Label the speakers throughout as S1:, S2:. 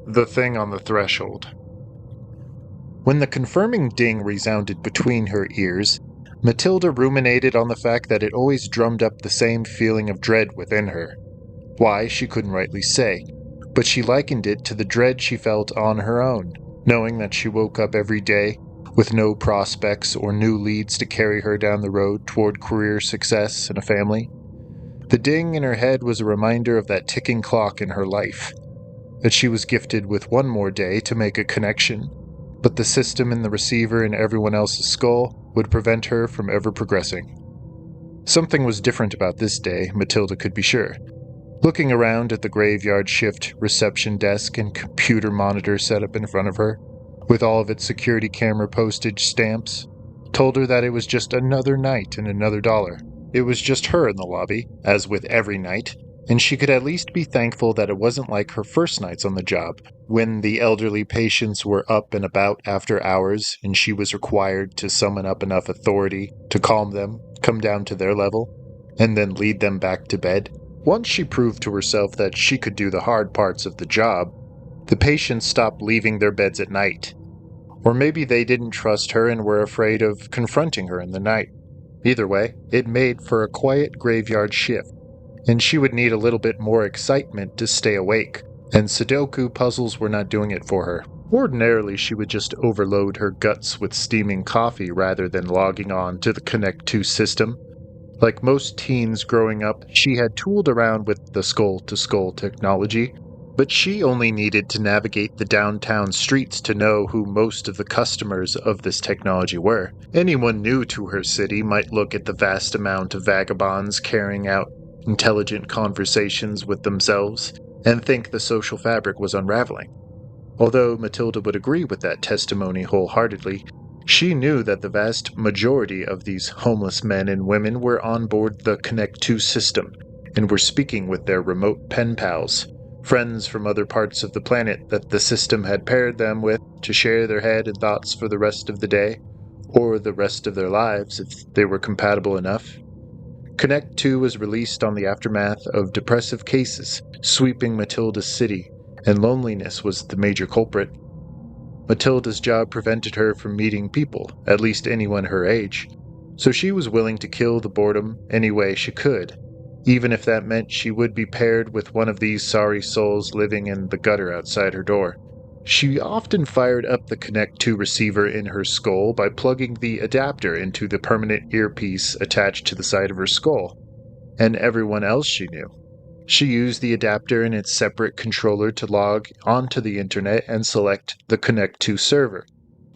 S1: The thing on the threshold. When the confirming ding resounded between her ears, Matilda ruminated on the fact that it always drummed up the same feeling of dread within her. Why, she couldn't rightly say, but she likened it to the dread she felt on her own, knowing that she woke up every day with no prospects or new leads to carry her down the road toward career success and a family. The ding in her head was a reminder of that ticking clock in her life, that she was gifted with one more day to make a connection, but the system in the receiver in everyone else's skull would prevent her from ever progressing. Something was different about this day, Matilda could be sure. Looking around at the graveyard shift reception desk and computer monitor set up in front of her, with all of its security camera postage stamps, told her that it was just another night and another dollar. It was just her in the lobby, as with every night, and she could at least be thankful that it wasn't like her first nights on the job, when the elderly patients were up and about after hours and she was required to summon up enough authority to calm them, come down to their level, and then lead them back to bed. Once she proved to herself that she could do the hard parts of the job, the patients stopped leaving their beds at night. Or maybe they didn't trust her and were afraid of confronting her in the night. Either way, it made for a quiet graveyard shift, and she would need a little bit more excitement to stay awake, and Sudoku puzzles were not doing it for her. Ordinarily, she would just overload her guts with steaming coffee rather than logging on to the Connect 2 system. Like most teens growing up, she had tooled around with the skull-to-skull technology, but she only needed to navigate the downtown streets to know who most of the customers of this technology were. Anyone new to her city might look at the vast amount of vagabonds carrying out intelligent conversations with themselves and think the social fabric was unraveling. Although Matilda would agree with that testimony wholeheartedly, she knew that the vast majority of these homeless men and women were on board the Connect 2 system and were speaking with their remote pen pals, friends from other parts of the planet that the system had paired them with to share their head and thoughts for the rest of the day, or the rest of their lives if they were compatible enough. Connect 2 was released on the aftermath of depressive cases sweeping Matilda's city, and loneliness was the major culprit. Matilda's job prevented her from meeting people, at least anyone her age, so she was willing to kill the boredom any way she could, even if that meant she would be paired with one of these sorry souls living in the gutter outside her door. She often fired up the Connect 2 receiver in her skull by plugging the adapter into the permanent earpiece attached to the side of her skull, and everyone else she knew. She used the adapter and its separate controller to log onto the internet and select the Connect 2 server.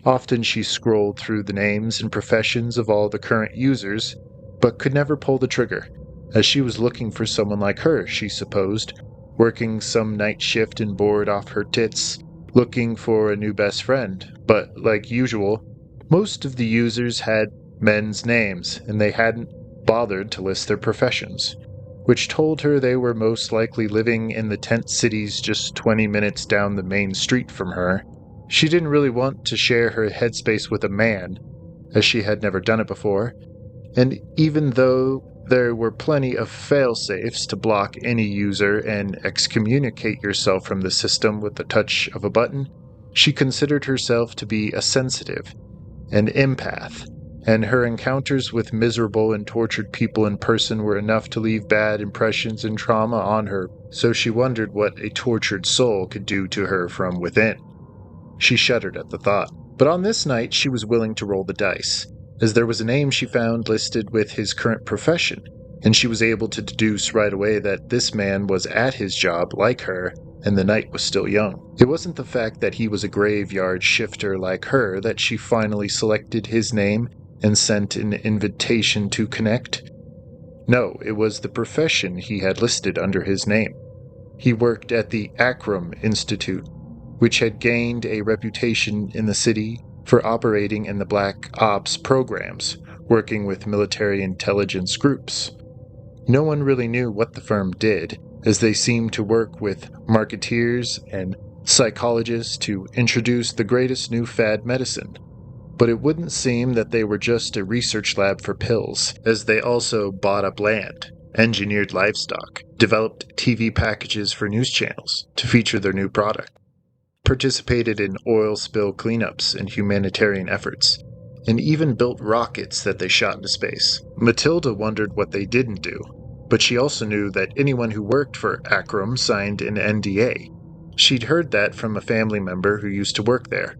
S1: Often she scrolled through the names and professions of all the current users, but could never pull the trigger, as she was looking for someone like her, she supposed, working some night shift and bored off her tits, looking for a new best friend. But, like usual, most of the users had men's names, and they hadn't bothered to list their professions, which told her they were most likely living in the tent cities just 20 minutes down the main street from her. She didn't really want to share her headspace with a man, as she had never done it before, and even though there were plenty of fail-safes to block any user and excommunicate yourself from the system with the touch of a button, she considered herself to be a sensitive, an empath, and her encounters with miserable and tortured people in person were enough to leave bad impressions and trauma on her, so she wondered what a tortured soul could do to her from within. She shuddered at the thought, but on this night she was willing to roll the dice, as there was a name she found listed with his current profession, and she was able to deduce right away that this man was at his job like her, and the night was still young. It wasn't the fact that he was a graveyard shifter like her that she finally selected his name and sent an invitation to connect. No, it was the profession he had listed under his name. He worked at the Akram Institute, which had gained a reputation in the city for operating in the Black Ops programs, working with military intelligence groups. No one really knew what the firm did, as they seemed to work with marketeers and psychologists to introduce the greatest new fad medicine. But it wouldn't seem that they were just a research lab for pills, as they also bought up land, engineered livestock, developed TV packages for news channels to feature their new product. participated in oil spill cleanups and humanitarian efforts, and even built rockets that they shot into space. Matilda wondered what they didn't do, but she also knew that anyone who worked for Akram signed an NDA. She'd heard that from a family member who used to work there,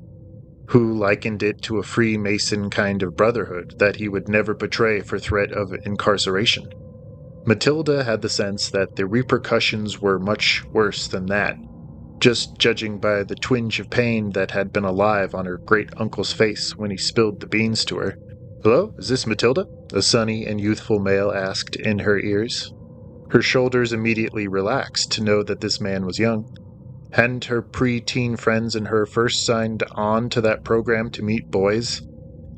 S1: who likened it to a Freemason kind of brotherhood that he would never betray for threat of incarceration. Matilda had the sense that the repercussions were much worse than that, just judging by the twinge of pain that had been alive on her great-uncle's face when he spilled the beans to her. "Hello, is this Matilda?" a sunny and youthful male asked in her ears. Her shoulders immediately relaxed to know that this man was young. Hadn't her pre-teen friends and her first signed on to that program to meet boys?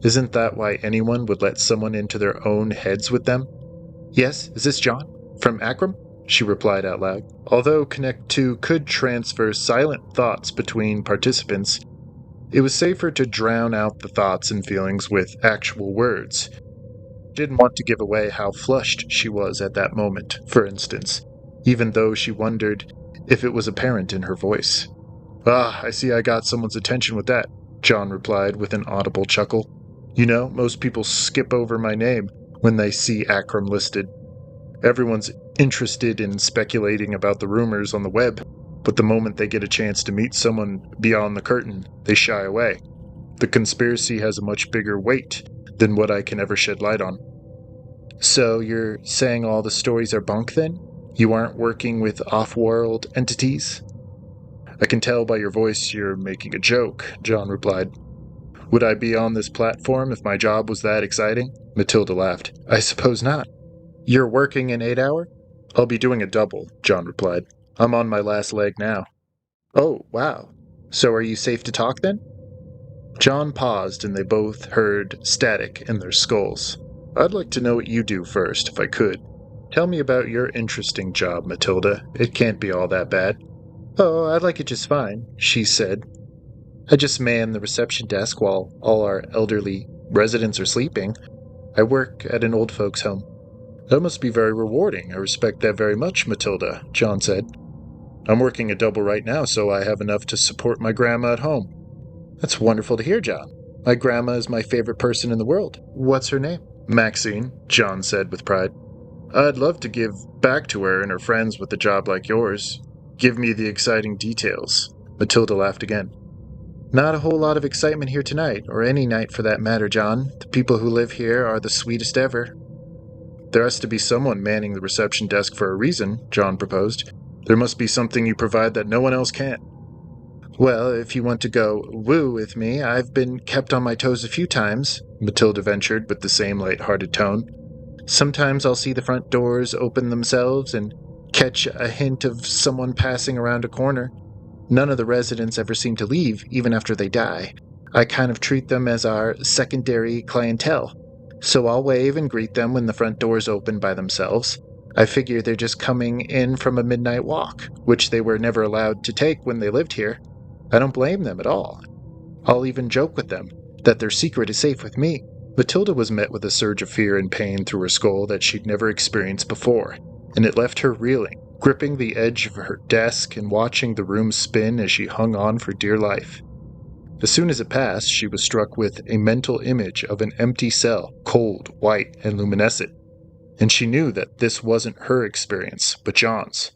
S1: Isn't that why anyone would let someone into their own heads with them? "Yes, is this John? From Akram?" she replied out loud. Although Connect 2 could transfer silent thoughts between participants, it was safer to drown out the thoughts and feelings with actual words. She didn't want to give away how flushed she was at that moment, for instance, even though she wondered if it was apparent in her voice. "Ah, I see I got someone's attention with that," John replied with an audible chuckle. "You know, most people skip over my name when they see Akram listed. Everyone's interested in speculating about the rumors on the web, but the moment they get a chance to meet someone beyond the curtain, they shy away. The conspiracy has a much bigger weight than what I can ever shed light on." "So you're saying all the stories are bunk then? You aren't working with off-world entities?" "I can tell by your voice you're making a joke," John replied. "Would I be on this platform if my job was that exciting?" Matilda laughed. "I suppose not. You're working an 8-hour? "I'll be doing a double," John replied. "I'm on my last leg now." "Oh, wow. So are you safe to talk then?" John paused and they both heard static in their skulls. "I'd like to know what you do first, if I could. Tell me about your interesting job, Matilda. It can't be all that bad." "Oh, I like it just fine," she said. "I just man the reception desk while all our elderly residents are sleeping. I work at an old folks' home." "That must be very rewarding. I respect that very much, Matilda," John said. "I'm working a double right now, so I have enough to support my grandma at home." "That's wonderful to hear, John. My grandma is my favorite person in the world. What's her name?" "Maxine," John said with pride. "I'd love to give back to her and her friends with a job like yours. Give me the exciting details." Matilda laughed again. "Not a whole lot of excitement here tonight, or any night for that matter, John. The people who live here are the sweetest ever." "There has to be someone manning the reception desk for a reason," John proposed. "There must be something you provide that no one else can." "Well, if you want to go woo with me, I've been kept on my toes a few times," Matilda ventured with the same light-hearted tone. "Sometimes I'll see the front doors open themselves and catch a hint of someone passing around a corner. None of the residents ever seem to leave, even after they die. I kind of treat them as our secondary clientele. So I'll wave and greet them when the front doors open by themselves. I figure they're just coming in from a midnight walk, which they were never allowed to take when they lived here. I don't blame them at all. I'll even joke with them that their secret is safe with me." Matilda was met with a surge of fear and pain through her skull that she'd never experienced before, and it left her reeling, gripping the edge of her desk and watching the room spin as she hung on for dear life. As soon as it passed, she was struck with a mental image of an empty cell, cold, white, and luminescent, and she knew that this wasn't her experience, but John's.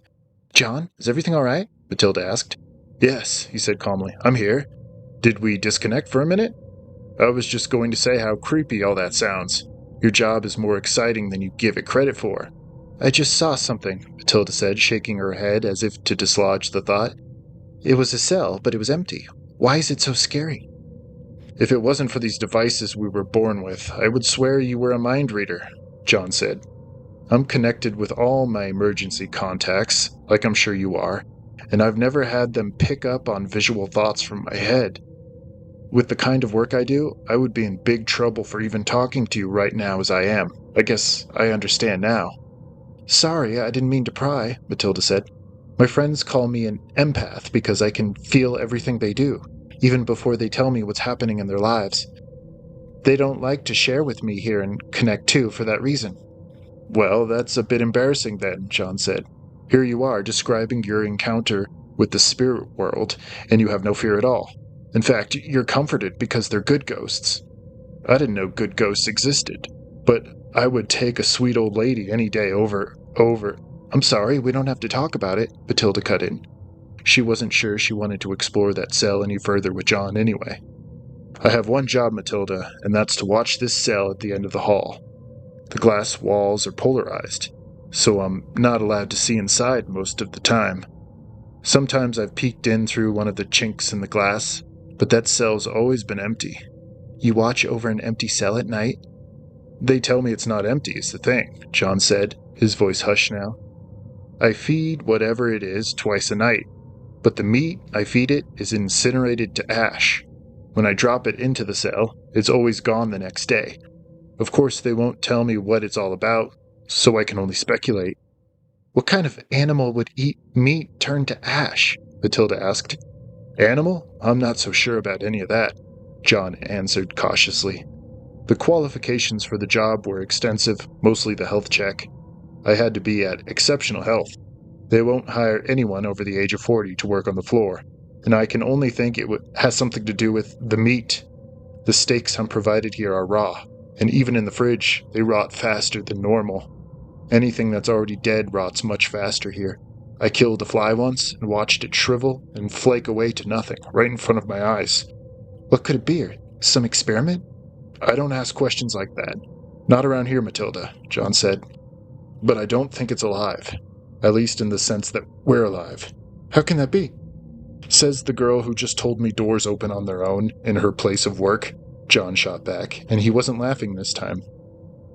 S1: "John, is everything all right?" Matilda asked. "Yes," he said calmly. "I'm here. Did we disconnect for a minute?" "I was just going to say how creepy all that sounds. Your job is more exciting than you give it credit for." "I just saw something," Matilda said, shaking her head as if to dislodge the thought. "It was a cell, but it was empty. Why is it so scary?" "If it wasn't for these devices we were born with, I would swear you were a mind reader," John said. "I'm connected with all my emergency contacts, like I'm sure you are, and I've never had them pick up on visual thoughts from my head. With the kind of work I do, I would be in big trouble for even talking to you right now as I am. I guess I understand now." "Sorry, I didn't mean to pry," Matilda said. "My friends call me an empath because I can feel everything they do, even before they tell me what's happening in their lives. They don't like to share with me here in Connect 2 for that reason." "Well, that's a bit embarrassing then," John said. "Here you are describing your encounter with the spirit world, and you have no fear at all. In fact, you're comforted because they're good ghosts. I didn't know good ghosts existed, but I would take a sweet old lady any day over. I'm sorry, we don't have to talk about it, Matilda cut in. She wasn't sure she wanted to explore that cell any further with John anyway. I have one job, Matilda, and that's to watch this cell at the end of the hall. The glass walls are polarized, so I'm not allowed to see inside most of the time. Sometimes I've peeked in through one of the chinks in the glass, but that cell's always been empty. You watch over an empty cell at night? They tell me it's not empty is the thing, John said, his voice hushed now. I feed whatever it is twice a night, but the meat I feed it is incinerated to ash. When I drop it into the cell, it's always gone the next day. Of course, they won't tell me what it's all about, so I can only speculate. What kind of animal would eat meat turned to ash? Matilda asked. Animal? I'm not so sure about any of that, John answered cautiously. The qualifications for the job were extensive, mostly the health check. I had to be at exceptional health. They won't hire anyone over the age of 40 to work on the floor, and I can only think it has something to do with the meat. The steaks I'm provided here are raw, and even in the fridge, they rot faster than normal. Anything that's already dead rots much faster here. I killed a fly once and watched it shrivel and flake away to nothing, right in front of my eyes. What could it be? Some experiment? I don't ask questions like that. Not around here, Matilda, John said. But I don't think it's alive. At least in the sense that we're alive. How can that be? Says the girl who just told me doors open on their own in her place of work, John shot back, and he wasn't laughing this time.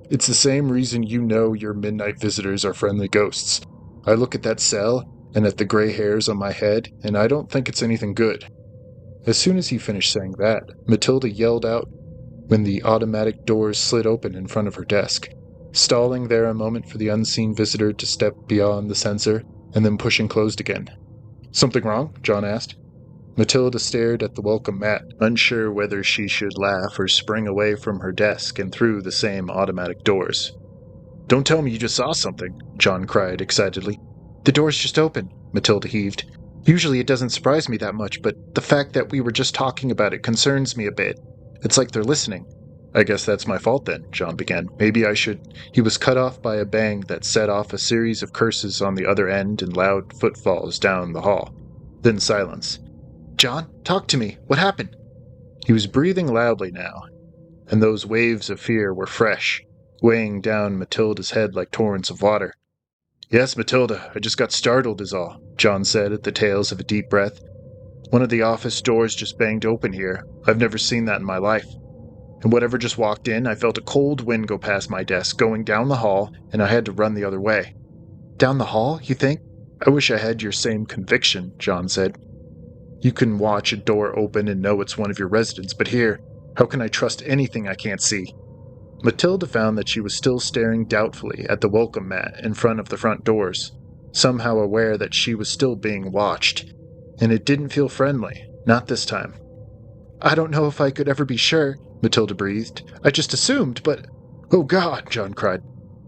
S1: It's the same reason you know your midnight visitors are friendly ghosts. I look at that cell and at the gray hairs on my head, and I don't think it's anything good. As soon as he finished saying that, Matilda yelled out when the automatic doors slid open in front of her desk, stalling there a moment for the unseen visitor to step beyond the sensor, and then pushing closed again. Something wrong? John asked. Matilda stared at the welcome mat, unsure whether she should laugh or spring away from her desk and through the same automatic doors. Don't tell me you just saw something, John cried excitedly. The doors just opened, Matilda heaved. Usually it doesn't surprise me that much, but the fact that we were just talking about it concerns me a bit. It's like they're listening. I guess that's my fault then, John began. Maybe I should... He was cut off by a bang that set off a series of curses on the other end and loud footfalls down the hall. Then silence. John, talk to me. What happened? He was breathing loudly now, and those waves of fear were fresh, weighing down Matilda's head like torrents of water. Yes, Matilda, I just got startled is all, John said at the tails of a deep breath. One of the office doors just banged open here. I've never seen that in my life. And whatever just walked in, I felt a cold wind go past my desk, going down the hall, and I had to run the other way. Down the hall, you think? I wish I had your same conviction, John said. You can watch a door open and know it's one of your residents, but here, how can I trust anything I can't see? Matilda found that she was still staring doubtfully at the welcome mat in front of the front doors, somehow aware that she was still being watched. And it didn't feel friendly, not this time. I don't know if I could ever be sure, Matilda breathed. I just assumed, but... Oh God, John cried.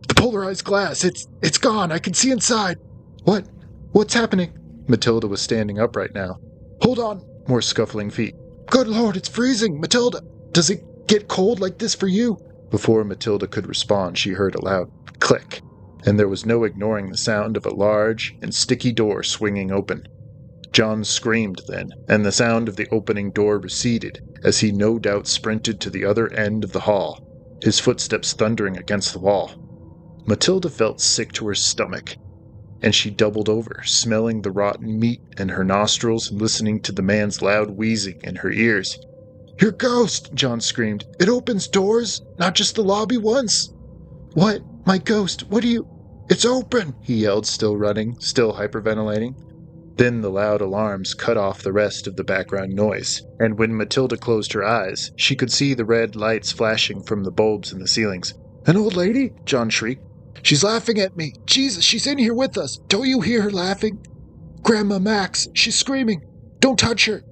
S1: The polarized glass, it's gone, I can see inside. What? What's happening? Matilda was standing upright now. Hold on, more scuffling feet. Good Lord, it's freezing, Matilda. Does it get cold like this for you? Before Matilda could respond, she heard a loud click, and there was no ignoring the sound of a large and sticky door swinging open. John screamed then, and the sound of the opening door receded as he no doubt sprinted to the other end of the hall, his footsteps thundering against the wall. Matilda felt sick to her stomach, and she doubled over, smelling the rotten meat in her nostrils and listening to the man's loud wheezing in her ears. Your ghost, John screamed. It opens doors, not just the lobby ones. What? My ghost, what do you... It's open, he yelled, still running, still hyperventilating. Then the loud alarms cut off the rest of the background noise, and when Matilda closed her eyes, she could see the red lights flashing from the bulbs in the ceilings. An old lady? John shrieked. She's laughing at me. Jesus, she's in here with us. Don't you hear her laughing? Grandma Max, she's screaming. Don't touch her.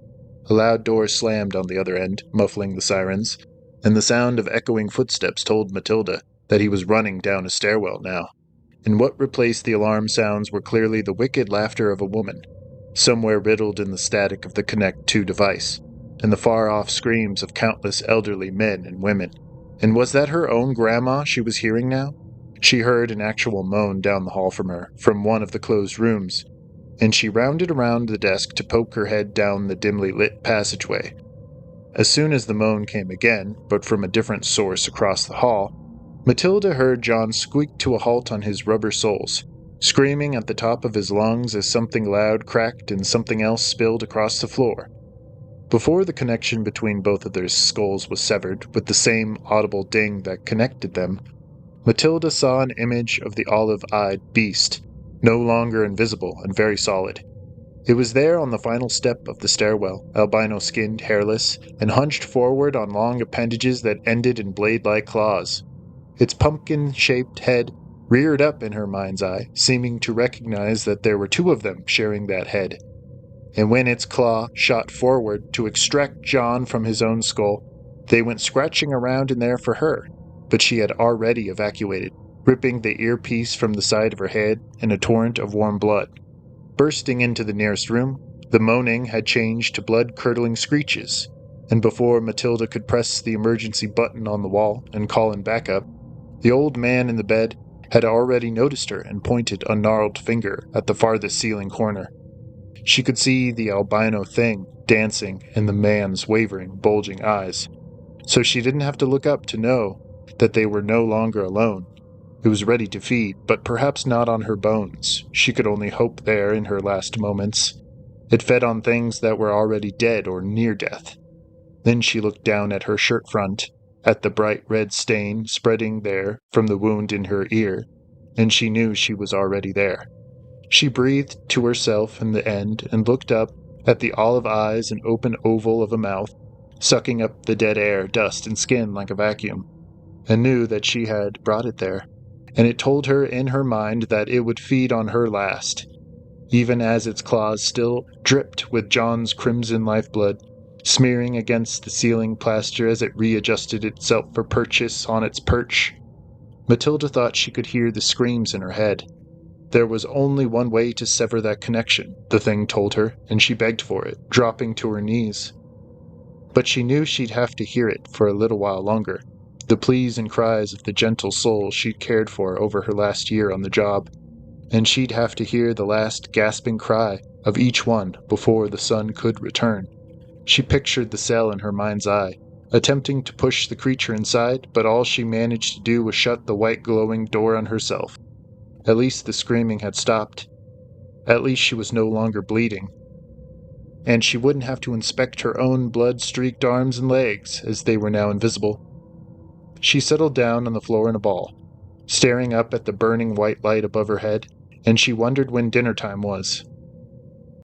S1: A loud door slammed on the other end, muffling the sirens, and the sound of echoing footsteps told Matilda that he was running down a stairwell now. And what replaced the alarm sounds were clearly the wicked laughter of a woman. somewhere riddled in the static of the Connect 2 device, and the far-off screams of countless elderly men and women. And was that her own grandma she was hearing now? She heard an actual moan down the hall from her, from one of the closed rooms, and she rounded around the desk to poke her head down the dimly lit passageway. As soon as the moan came again, but from a different source across the hall, Matilda heard John squeak to a halt on his rubber soles, screaming at the top of his lungs as something loud cracked and something else spilled across the floor. Before the connection between both of their skulls was severed with the same audible ding that connected them, Matilda saw an image of the olive-eyed beast, no longer invisible and very solid. It was there on the final step of the stairwell, albino-skinned, hairless, and hunched forward on long appendages that ended in blade-like claws. Its pumpkin-shaped head reared up in her mind's eye, seeming to recognize that there were two of them sharing that head. And when its claw shot forward to extract John from his own skull, they went scratching around in there for her, but she had already evacuated, ripping the earpiece from the side of her head in a torrent of warm blood. Bursting into the nearest room, the moaning had changed to blood-curdling screeches, and before Matilda could press the emergency button on the wall and call in backup, the old man in the bed had already noticed her and pointed a gnarled finger at the farthest ceiling corner. She could see the albino thing dancing in the man's wavering, bulging eyes, so she didn't have to look up to know that they were no longer alone. It was ready to feed, but perhaps not on her bones. She could only hope there in her last moments. It fed on things that were already dead or near death. Then she looked down at her shirt front, at the bright red stain spreading there from the wound in her ear, and she knew she was already there. She breathed to herself in the end and looked up at the olive eyes and open oval of a mouth, sucking up the dead air, dust, and skin like a vacuum, and knew that she had brought it there, and it told her in her mind that it would feed on her last, even as its claws still dripped with John's crimson lifeblood, smearing against the ceiling plaster as it readjusted itself for purchase on its perch. Matilda thought she could hear the screams in her head. There was only one way to sever that connection, the thing told her, and she begged for it, dropping to her knees. But she knew she'd have to hear it for a little while longer, the pleas and cries of the gentle soul she'd cared for over her last year on the job, and she'd have to hear the last gasping cry of each one before the sun could return. She pictured the cell in her mind's eye, attempting to push the creature inside, but all she managed to do was shut the white glowing door on herself. At least the screaming had stopped. At least she was no longer bleeding. And she wouldn't have to inspect her own blood-streaked arms and legs, as they were now invisible. She settled down on the floor in a ball, staring up at the burning white light above her head, and she wondered when dinner time was.